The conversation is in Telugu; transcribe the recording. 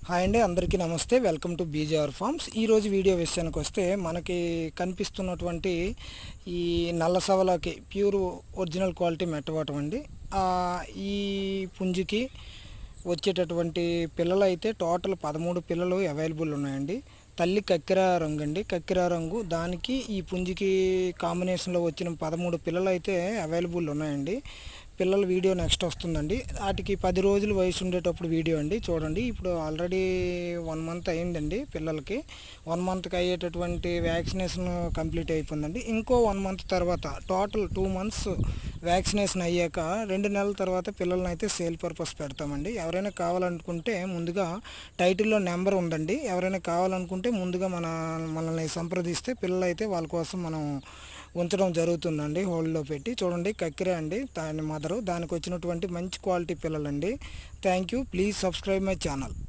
హాయ్ అండి, అందరికీ నమస్తే. Welcome to BJR forms. ఈరోజు వీడియో విషయానికి వస్తే మనకి కనిపిస్తున్నటువంటి ఈ నల్ల సవలకి ప్యూర్ ఒరిజినల్ క్వాలిటీ మెట్టవాటం అండి. ఈ పుంజుకి వచ్చేటటువంటి పిల్లలు అయితే టోటల్ 13 పిల్లలు అవైలబుల్ ఉన్నాయండి. తల్లి కక్కెర రంగు అండి, కక్కెర రంగు. దానికి ఈ పుంజుకి కాంబినేషన్లో వచ్చిన 13 పిల్లలు అయితే అవైలబుల్ ఉన్నాయండి. పిల్లల వీడియో నెక్స్ట్ వస్తుందండి. వాటికి 10 రోజులు వయసు ఉండేటప్పుడు వీడియో అండి. చూడండి, ఇప్పుడు ఆల్రెడీ 1 మంత్ అయిందండి. పిల్లలకి 1 మంత్కి అయ్యేటటువంటి వ్యాక్సినేషన్ కంప్లీట్ అయిపోయిందండి. ఇంకో 1 మంత్ తర్వాత టోటల్ 2 మంత్స్ వ్యాక్సినేషన్ అయ్యాక 2 నెలల తర్వాత పిల్లల్ని అయితే సేల్ పర్పస్ పెడతామండి. ఎవరైనా కావాలనుకుంటే ముందుగా టైటిల్లో నెంబర్ ఉందండి. ఎవరైనా కావాలనుకుంటే ముందుగా మనల్ని సంప్రదిస్తే పిల్లలు అయితే వాళ్ళ కోసం మనం ఉంచడం జరుగుతుందండి. హోల్డ్లో పెట్టి. చూడండి, కక్కెర అండి దాని మదరు. దానికి వచ్చినటువంటి మంచి క్వాలిటీ పిల్లలండి. Thank you. Please subscribe my channel.